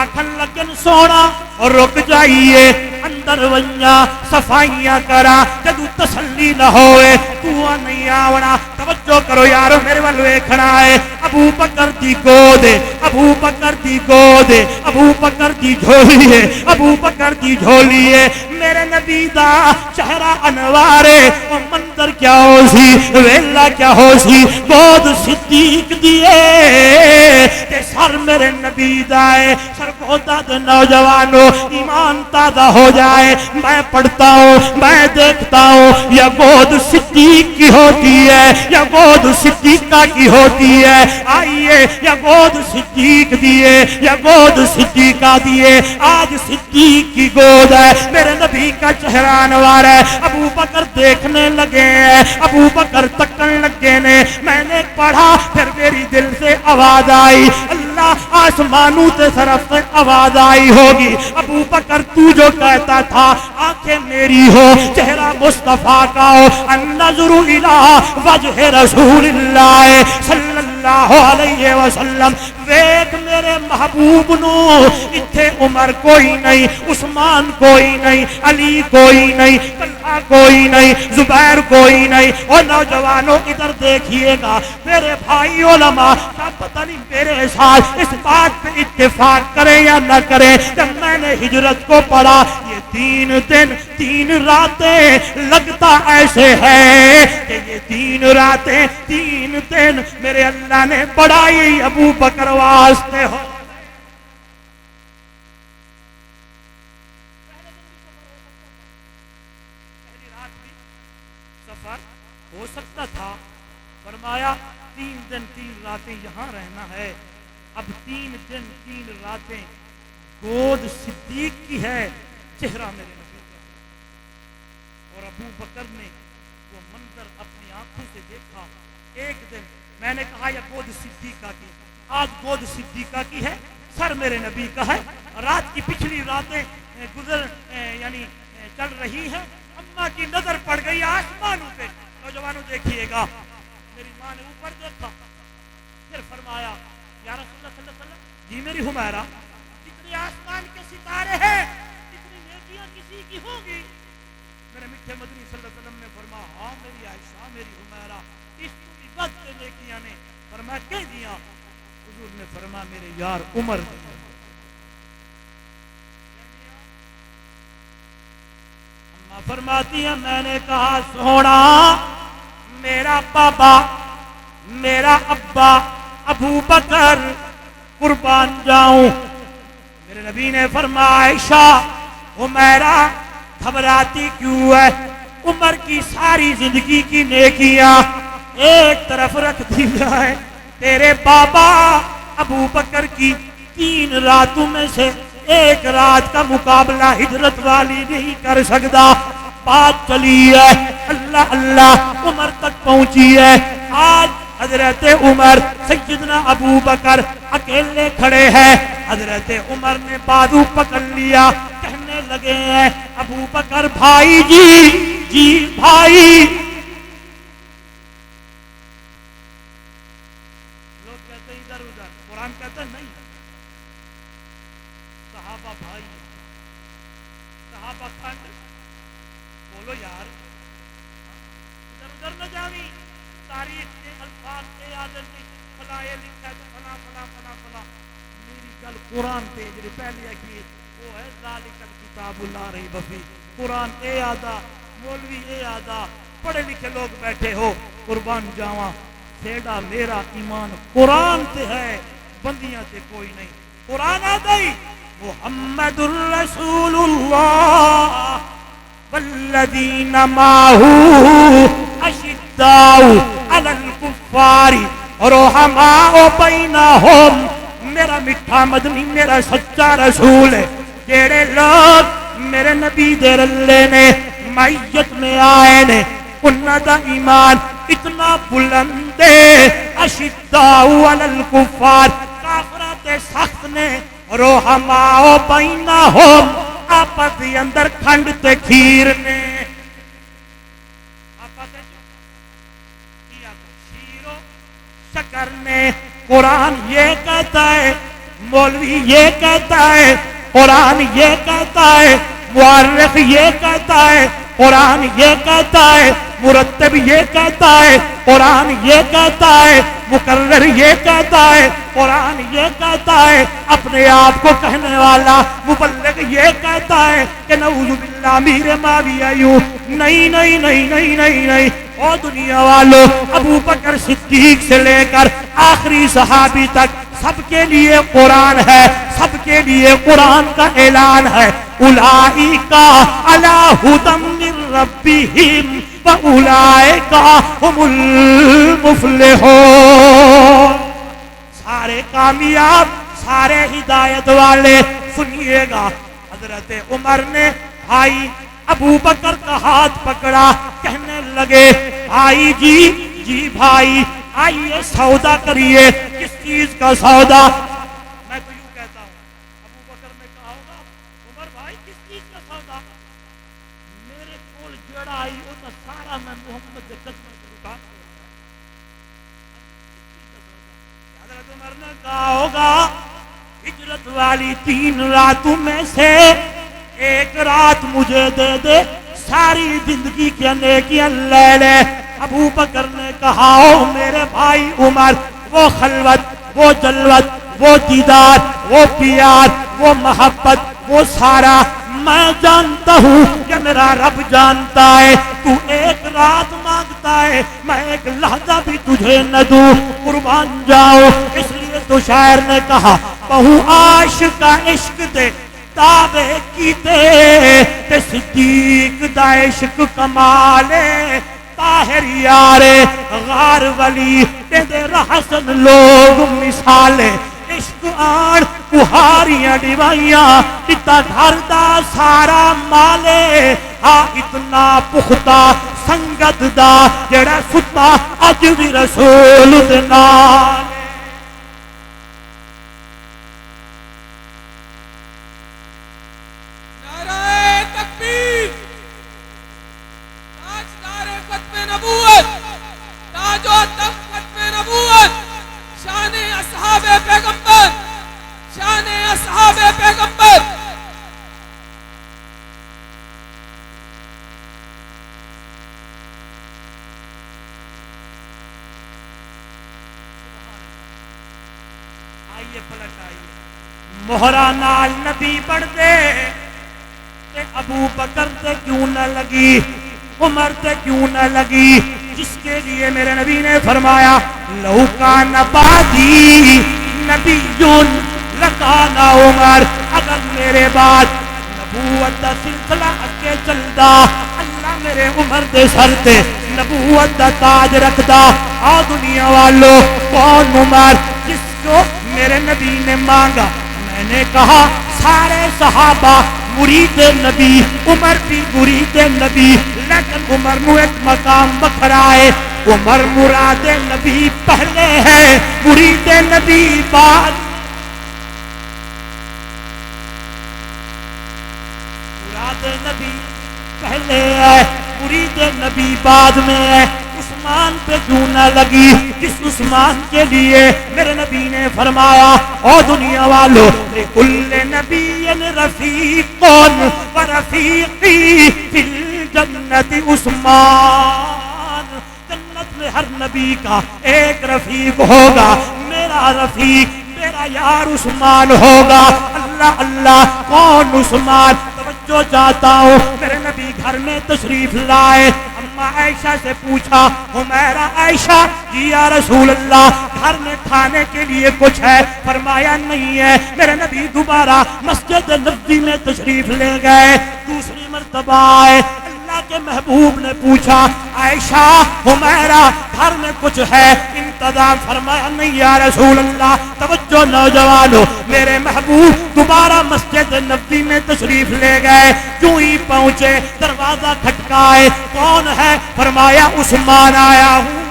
آکھن لگن سونا اور رک جائیے, اندر ونجا صفائیاں کرا. جدو تسلی نہ ہوئے تو نہیں آونا, توجہ کرو یارو میرے ول ویکھنا ہے ابو بکر دی گود ابو بکر دی گود ابو بکر دی جھولی ہے ابو بکر دی جھولی ہے میرے نبی دا چہرہ انوار ہے او منظر کیا ہو سی ویلا کیا ہو سی گود صدیق دیے تے سر میرے نبی دا ہے سر گودا دے نوجوانوں ایمان تازہ ہو جائے میں پڑھتا ہوں میں دیکھتا ہوں یا گود صدیق کی ہوتی ہے یا گود صدیقہ کی ہوتی ہے آئیے یا گود صدیق دیے یا گود صدیقہ دیے آج صدیق کی گود ہے میرے نبی کا چہرہ انوار ہے ابو بکر دیکھنے لگے ہیں ابو بکر تکن لگے نے میں نے پڑھا پھر میری دل سے آواز آئی اللہ آسمانوں تے طرف سے آواز آئی ہوگی ابو بکر تو جو کہتا تھا آنکھیں میری ہو چہرہ مصطفیٰ کا ہو النظر الہ وجہ رسول اللہ صلی اللہ علیہ وسلم ویک میرے محبوب نو اتھے عمر کوئی نہیں عثمان کوئی نہیں علی کوئی نہیں طلحہ کوئی نہیں زبیر کوئی نہیں اور نوجوانوں ادھر دیکھیے گا میرے بھائی علماء کیا پتہ نہیں میرے ساتھ اس بات پہ اتفاق کریں یا نہ کریں جب میں نے ہجرت کو پڑھا یہ 3 دن 3 راتیں لگتا ایسے ہے کہ یہ 3 راتیں 3 دن میرے اللہ نے بڑھائی ابو بکر واسطے ہو پہلی رات بھی سفر ہو سکتا تھا فرمایا 3 دن 3 راتیں یہاں رہنا ہے اب 3 دن 3 راتیں گود صدیق کی ہے چہرہ میرے نبی کا اور ابو بکر نے وہ منظر اپنی آنکھوں سے دیکھا ایک دن میں نے کہا یہ گود صدیقہ کی آج گود صدیقہ کی ہے سر میرے نبی کا ہے رات کی پچھلی راتیں گزر یعنی چل رہی ہیں اماں کی نظر پڑ گئی آسمانوں پہ نوجوانوں دیکھیے گا میری ماں نے اوپر دیکھا پھر فرمایا یا رسول اللہ صلی اللہ علیہ وسلم جی میری حمیرہ کتنے آسمان کے ستارے ہیں کتنی نیکیاں کسی کی ہوں گی میرے میٹھے مدنی صلی اللہ علیہ وسلم نے فرمایا ہاں میری عائشہ میری حمیرہ اس کی بد سے نیکیاں نے فرمایا کہہ دیا حضور نے فرمایا میرے یار عمر اماں فرماتی ہیں میں نے کہا سونا میرا بابا میرا ابا ابو بکر قربان جاؤں میرے نبی نے فرمایا عائشہ حمیرہ گھبراتی کیوں ہے عمر کی ساری زندگی کی نیکیاں ایک طرف رکھ دی جائے تیرے بابا ابو بکر کی 3 راتوں میں سے ایک رات کا مقابلہ ہجرت والی نہیں کر سکتا بات چلی ہے اللہ اللہ عمر تک پہنچی ہے آج حضرت عمر سیدنا ابو بکر اکیلے کھڑے ہیں حضرت عمر نے بازو پکڑ لیا کہنے لگے ہیں ابو بکر بھائی جی بھائی لوگ کہتے ہیں ادھر ادھر قرآن کہتا ہے نہیں صحابہ بھائی صحابہ کھنڈ بولو یار ادھر ادھر نہ جاوی تاریخ کے الفاظ کے عادت نہیں فلاں یہ لکھا ہے تو فلاں فلاں فلاں فلاں میری گل قرآن پہ جی پہلے کی وہ ہے ذالک الکتاب لا ریب فیہ قرآن اے آدھا مولوی اے آدھا پڑھے لکھے لوگ بیٹھے ہو قربان جاواں سیڑا میرا ایمان قرآن سے ہے بندیاں سے کوئی نہیں قرآن آدھا ہی محمد الرسول اللہ والذین معہ اشداء علی الکفار رحماء بینہم میرا میٹھا مدنی میرا سچا رسول ہے جیڑے لوگ میرے نبی دے رلے نے معیت میں آئے نے انہاں دا ایمان اتنا بلند ہے اشداء علی الکفار کافرات سخت نے رحماء بینہم آپس دی اندر کھنڈ تے کھیر نے آپس کیا شیر و شکر نے قرآن یہ کہتا ہے مولوی یہ کہتا ہے قرآن یہ کہتا ہے مورخ یہ کہتا ہے قرآن یہ کہتا ہے مرتب یہ کہتا ہے، قرآن یہ کہتا ہے، مقرر یہ کہتا ہے، قرآن یہ کہتا ہے، اپنے آپ کو کہنے والا مبلغ یہ کہتا ہے کہ نعوذ باللہ میرے معاویہ یوں۔ نہیں نہیں نہیں نہیں نہیں نہیں، او دنیا والو، ابو بکر صدیق سے لے کر آخری صحابی تک سب کے لیے قرآن ہے، سب کے لیے قرآن کا اعلان ہے، اولئک علی ھدی من ربہم واولئک ھم المفلحون۔ سارے کامیاب، سارے ہدایت والے سنیے گا۔ حضرت عمر نے بھائی ابو بکر کا ہاتھ پکڑا، کہنے لگے بھائی جی بھائی آئیے سودا کریے۔ کس چیز کا سودا؟ میں تو یوں کہتا ہوں، ابو بکر نے کہا ہوگا عمر بھائی کس چیز کا سودا؟ میرے کول جڑا آئی وہ تو سارا میں محمد کے قدم میں رکا۔ حضرت عمر نے کہا ہوگا ہجرت والی 3 راتوں میں سے ایک رات مجھے دے دے، ساری زندگی کے نیکیاں لے لے۔ ابو بکر نے کہا او میرے بھائی عمر، وہ خلوت، وہ جلوت، وہ دیدار، وہ پیار، وہ محبت، وہ سارا میں جانتا ہوں کہ میرا رب جانتا ہے۔ تو ایک رات مانگتا ہے، میں ایک لحظہ بھی تجھے نہ دوں، قربان جاؤ۔ اس لیے تو شاعر نے کہا بہو عاشق کا عشق دے تابے کیتے تے صدیق دا عشق کمالے، طاہر یارے غار ولی تے رحسن لوگ مثالے۔ عشق آن کہاریاں ڈیوائیاں اتنا گھر دا سارا مالے، ہاں اتنا پختہ سنگت دا جڑا ستا اج بھی رسول دے نال۔ مہرا نال نبی بڑھ دے تے ابو بکر تے کیوں نہ لگی، عمر تے کیوں نہ لگی، جس کے لیے میرے نبی نے فرمایا لو کان بعدی نبی لکان عمر، اگر میرے بعد نبوت دا سلسلہ اگے چلدا اللہ میرے عمر دے سر تے نبوت دا تاج رکھدا۔ آ دنیا والو کون عمر جس کو میرے نبی نے مانگا؟ میں نے کہا سارے صحابہ مرید نبی، عمر بھی مرید نبی، لیکن عمر نو ایک مقام بکھرائے، عمر مراد نبی پہلے ہے، مرید نبی بعد۔ مراد نبی پہلے ہے، مرید نبی بعد میں ہے۔ عثمان پہ کیوں نہ لگی جس عثمان کے لیے میرے نبی نے فرمایا او دنیا والو لکل نبی رفیق و رفیقی فی الجنت عثمان، جنت میں ہر نبی کا ایک رفیق ہوگا، میرا رفیق میرا یار عثمان ہوگا۔ اللہ اللہ کون عثمان؟ توجہ چاہتا ہوں، میرے نبی گھر میں تشریف لائے، اما عائشہ سے پوچھا حمیرہ عائشہ جی یا رسول اللہ گھر میں کھانے کے لیے کچھ ہے؟ فرمایا نہیں ہے۔ میرے نبی دوبارہ مسجد نبوی میں تشریف لے گئے، دوسری مرتبہ آئے، اللہ کے محبوب نے پوچھا عائشہ حمیرہ گھر میں کچھ ہے انتظام؟ فرمایا نہیں یا رسول اللہ۔ توجہ نوجوانو، میرے محبوب دوبارہ مسجد نبوی میں تشریف لے گئے، جو ہی پہنچے دروازہ کھٹکائے، کون ہے؟ فرمایا عثمان آیا ہوں۔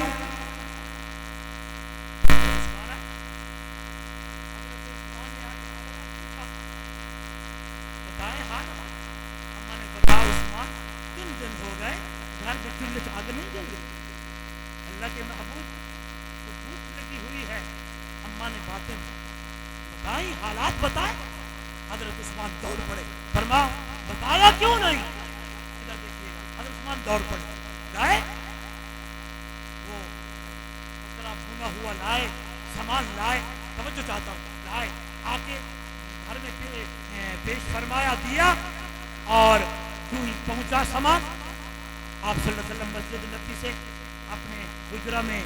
حالات بتائے، حضرت عثمان دوڑ پڑے، فرمایا بتایا کیوں نہیں؟ ادھر دیکھیے گا، حضرت عثمان دوڑ پڑے، گئے سامان لائے, توجہ چاہتا ہوں, لائے آ کے گھر میں پیش فرمایا, دیا, اور یوں ہی پہنچا سامان. آپ صلی اللہ علیہ وسلم مسجد نبی سے اپنے حجرہ میں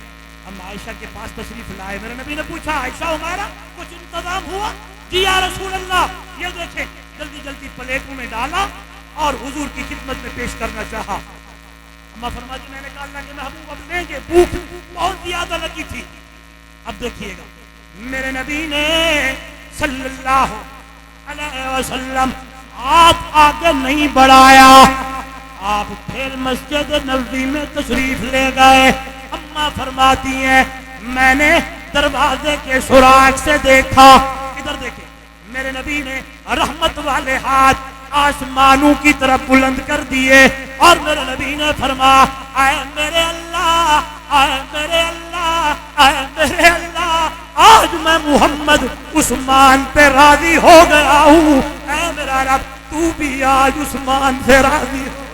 ہم عائشہ کے پاس تشریف لائے. میرے نبی نے پوچھا, عائشہ ہمارا کچھ انتظام ہوا؟ جی یا رسول اللہ, یہ دیکھیں. جلدی جلدی پلیٹوں میں ڈالا اور حضور کی خدمت میں پیش کرنا چاہا. اما فرماتی, میں نے کہا اللہ کے محبوب اب لیں گے, بھوک بہت زیادہ لگی تھی. اب دیکھیے گا, میرے نبی نے صلی اللہ علیہ وسلم ہاتھ آگے نہیں بڑھایا, آپ پھر مسجد نبوی میں تشریف لے گئے. اما فرماتی ہیں, میں نے دروازے کے سوراخ سے دیکھا, ادھر دیکھیں, میرے نبی نے رحمت والے ہاتھ آسمانوں کی طرف بلند کر دیے اور میرے نبی نے فرمایا, اے میرے اللہ, اے میرے اللہ, اے میرے اللہ, آج میں محمد عثمان پہ راضی ہو گیا ہوں. اے میرا رب, تو بھی آج عثمان سے راضی ہو.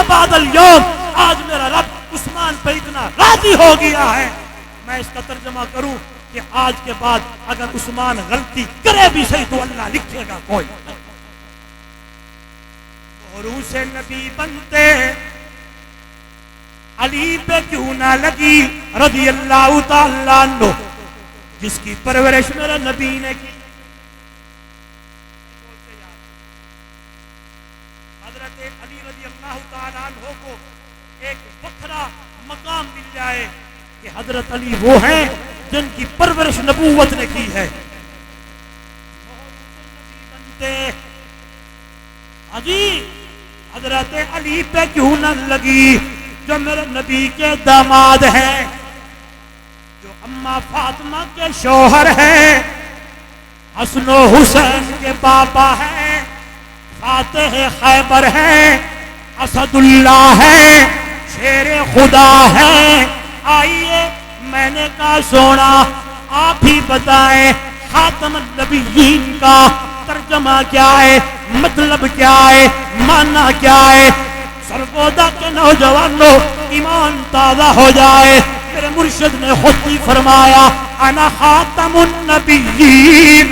بعد اليوم, آج میرا رب عثمان پہ اتنا راضی ہو گیا ہے. میں اس کا ترجمہ کروں کہ آج کے بعد اگر عثمان غلطی کرے بھی صحیح تو اللہ لکھے گا کوئی. اوروں سے نبی بنتے علی پہ کیوں نہ لگی رضی اللہ تعالیٰ عنہ, جس کی پرورش میرے نبی نے کی. حضرت علی رضی اللہ تعالیٰ عنہ کو ایک وکھرا مقام مل جائے کہ حضرت علی وہ ہیں جن کی پرورش نبوت نے کی ہے. عجیب, حضرت علی پہ کیوں نہ لگی جو میرے نبی کے داماد ہیں, جو اما فاطمہ کے شوہر ہیں, حسن و حسین کے پاپا ہیں, فاتح خیبر ہیں, اسد اللہ ہیں, شیر خدا ہیں. آئیے, میں نے کہا سونا آپ ہی بتائیں خاتم النبیین کا ترجمہ کیا ہے, مطلب کیا ہے, معنی کیا ہے. سرگودا کے نوجوانوں ایمان تازہ ہو جائے. میرے مرشد نے خود ہی فرمایا, انا خاتم النبیین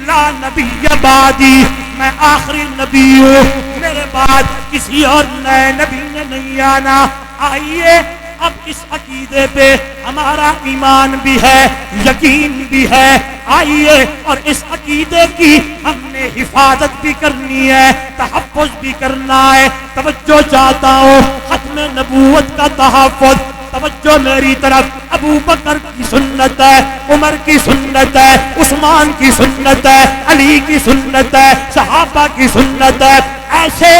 لا نبی بعدی, میں آخری نبی ہوں, میرے بعد کسی اور نئے نبی نے نہیں آنا. آئیے اب اس عقیدے پہ ہمارا ایمان بھی ہے, یقین بھی ہے. آئیے اور اس عقیدے کی ہم نے حفاظت بھی کرنی ہے, تحفظ بھی کرنا ہے. توجہ چاہتا ہوں, ختم نبوت کا تحفظ. توجہ میری طرف, ابو بکر کی سنت ہے, عمر کی سنت ہے, عثمان کی سنت ہے, علی کی سنت ہے, صحابہ کی سنت ہے. ایسے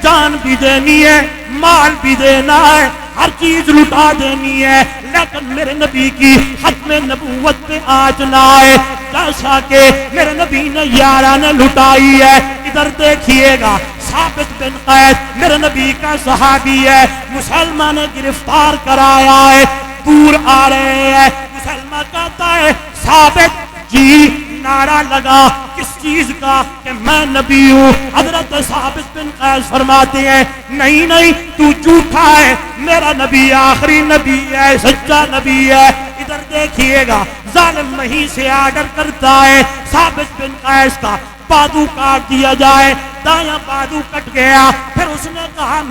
جان بھی دینی ہے, مال بھی دینا ہے, ہر چیز لٹا دینی ہے, لیکن میرے نبی کی ختم نبوت پہ آج نہ آئے جیسا کہ میرے نبی نے یارانہ لٹائی ہے. ادھر دیکھیے گا, ثابت بن قیس میرے نبی کا صحابی ہے, مسلمان نے گرفتار کرایا ہے, دور آ رہے ہیں. مسلمان کہتا ہے, ثابت جی, نعرہ لگا کس چیز کا کہ میں نبی ہوں. حضرت ثابت بن قیس فرماتے ہیں, نہیں نہیں, تو جھوٹا ہے, میرا نبی آخری نبی ہے, سچا نبی ہے. ادھر دیکھیے گا, ظالم وہیں سے آرڈر کرتا ہے ثابت بن قیس کا بازو کاٹ دیا جائے. دایاں بازو کٹ گیا. پھر اس نے کہا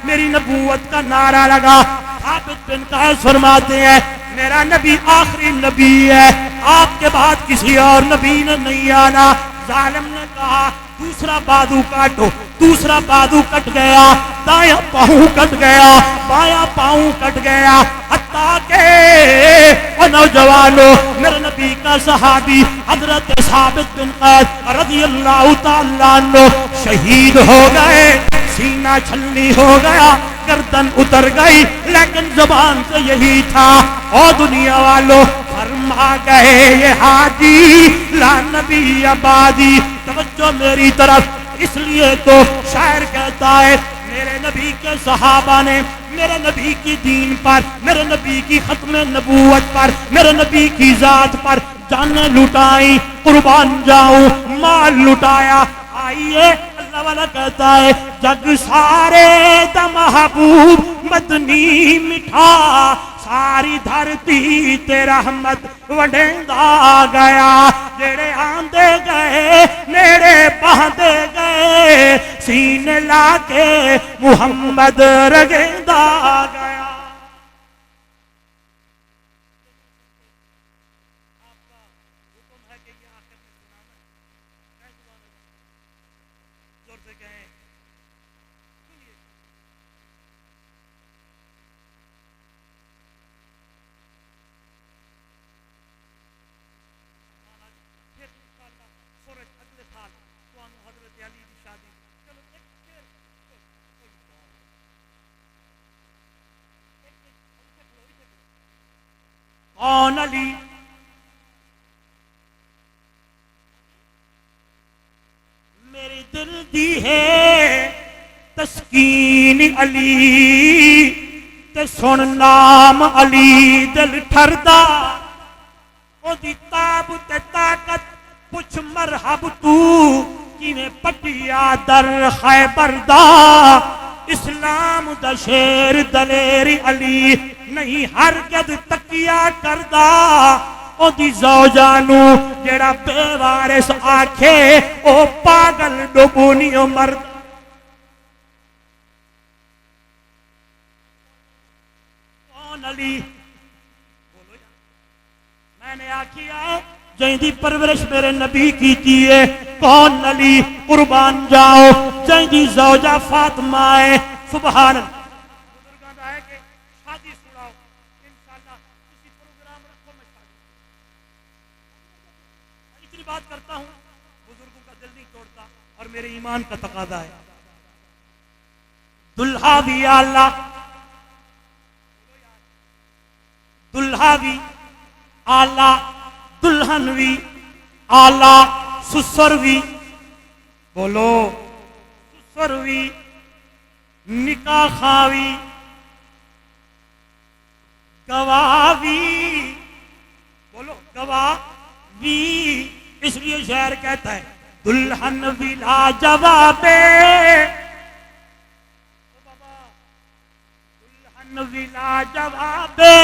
میری نبوت کا نعرہ لگا. ثابت بن قیس فرماتے ہیں, میرا نبی آخری نبی ہے, آپ کے بعد کسی اور نبی نے نہیں آنا. ظالم نے کہا دوسرا بازو کاٹو. دوسرا بازو کٹ گیا, دایاں پاؤں کٹ گیا, بایاں پاؤں کٹ گیا. حتیٰ کہ نوجوانوں, میرے نبی کا صحابی حضرت ثابت بن قیس رضی اللہ تعالیٰ عنہ شہید ہو گئے. سینہ چھلنی ہو گیا, گردن اتر گئی, لیکن زبان سے یہی تھا, او دنیا والوں, فرما گئے یہ ہادی لا نبی بعدی. توجہ میری طرف, اس لیے تو شاعر کہتا ہے, میرے نبی کے صحابہ نے میرے نبی کی دین پر، میرے نبی کی ختم نبوت پر، میرے نبی کی ذات پر جانیں لٹائیں، قربان جاؤں، مال لٹایا۔ آئیے اللہ والا کہتا ہے جگ سارے دا محبوب مدنی مٹھا، ساری دھرتی تے رحمت وڈیندا گیا، جڑے آندے گئے نیڑے بہندے گئے، سینے لا کے محمد رگیندا گیا۔ کون علی؟ میرے دل دی ہے تسکین علی، تے سن نام علی دل ٹھردا، او دی تاب تے طاقت پوچھ مرحب تو، کیویں پٹیا در خیبر دا، اسلام دا شیر دلیر علی، نہیں ہرگز تکیا کردا، او دی زوجانو جڑا بے وارث آکھے او پاگل ڈبونی او مرد۔ کون علی؟ میں نے آکھیا ہے جہندی پرورش میرے نبی کی ہے، کون علی؟ قربان جاؤ جہندی زوجہ فاطمہ ہے، سبحان اللہ۔ بات کرتا ہوں بزرگوں کا دل نہیں توڑتا اور میرے ایمان کا تقاضا ہے۔ دلہا بھی آلہ، دلہا بھی آلہ، دلہن بھی آلہ، سسر بھی، بولو سسر بھی، نکاح خاوی، گواہ بھی، بولو گواہ بھی، اس لیے شعر کہتا ہے دلہن بھی لا جوابے، دلہن بھی لا جوابے،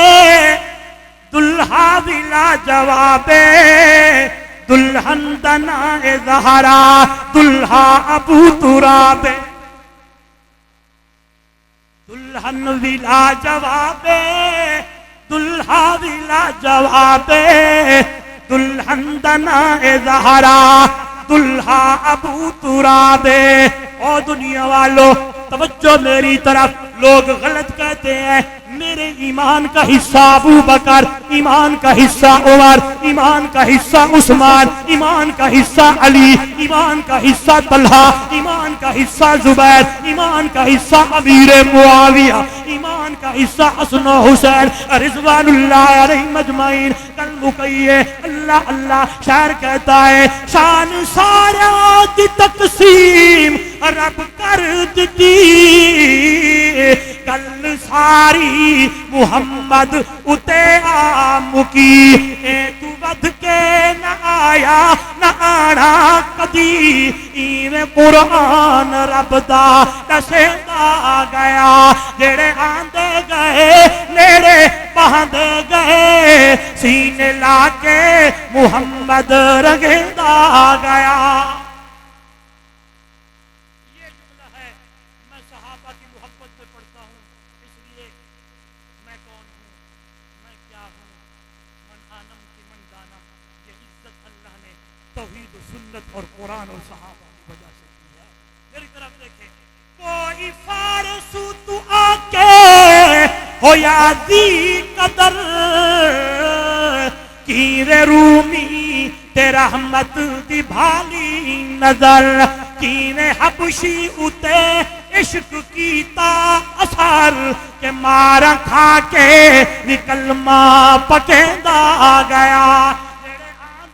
دلہا بھی لا جوابے، دلہن دنا زہرا، دلہا ابو ترابے، دلہن بھی لا جوابے، دلہا بھی لا جوابے، دلہن دنا زہرا، دلہا ابو ترابے۔ او دنیا والو توجہ میری طرف، لوگ غلط کہتے ہیں میرے ایمان کا حصہ ابو بکر، ایمان کا حصہ عمر، ایمان کا حصہ عثمان، ایمان کا حصہ علی، ایمان کا حصہ طلحہ، ایمان کا حصہ زبیر، ایمان کا حصہ امیر معاویہ، ایمان کا حصہ حسن و حسین رضوان اللہ علیہ مجمعین۔ کل مکئیے اللہ اللہ شاعر کہتا ہے شان سارا دی تقسیم رب کر دیتی، کل ساری محمد اتے آم کی، اے تو ود کے نہ آیا نہ آنا کدی، ایویں قرآن رب دا دسیندا گیا، جڑے آندے گئے نیڑے بہندے گئے، سینے لا کے محمد رگیندا گیا۔ توحید و سنت اور قرآن اور صحابہ کی وجہ سے کی ہے۔ میری طرف دیکھیں، کوئی فارس تو آ کے ہو یادی قدر، کیویں رومی تے رحمت دی بھالی نظر، کیویں حبشی اتے عشق کیتا اثر، کہ مارا کھا کے نکلما پکیندا گیا،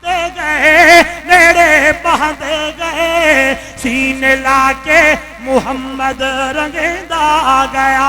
دے گئے نیڑے بہندے گئے، سینے لا کے محمد رنگیندا گیا۔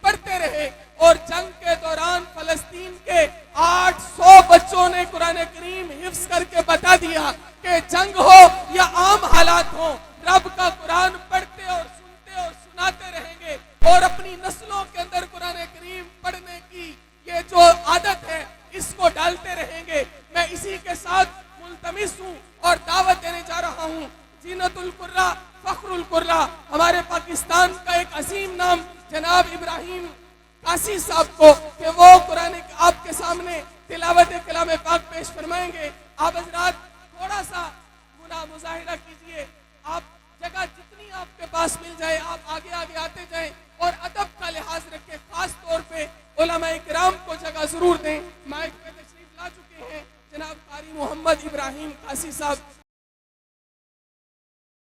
پڑھتے رہے، اور جنگ کے دوران فلسطین کے 800 بچوں نے قرآن کریم حفظ کر کے بتا دیا کہ جنگ ہو یا عام حالات ہو، رب کا قرآن پڑھتے اور سنتے اور سناتے رہیں گے، اور اپنی نسلوں کے اندر قرآن کریم پڑھنے کی یہ جو عادت ہے اس کو ڈالتے رہیں گے۔ میں اسی کے ساتھ ملتمس ہوں اور دعوت دینے جا رہا ہوں زینت القرہ، فخر القرہ، ہمارے پاکستان کا ایک عظیم نام جناب ابراہیم قاسی صاحب کو، کہ وہ قرآن آپ کے سامنے تلاوت کلام پاک پیش فرمائیں گے۔ آپ حضرات تھوڑا سا مظاہرہ کیجئے، آپ جگہ جتنی آپ کے پاس مل جائے آپ آگے آگے آتے جائیں، اور ادب کا لحاظ رکھیں، خاص طور پہ علماء کرام کو جگہ ضرور دیں۔ مائک پہ تشریف لا چکے ہیں جناب قاری محمد ابراہیم قاسی صاحب۔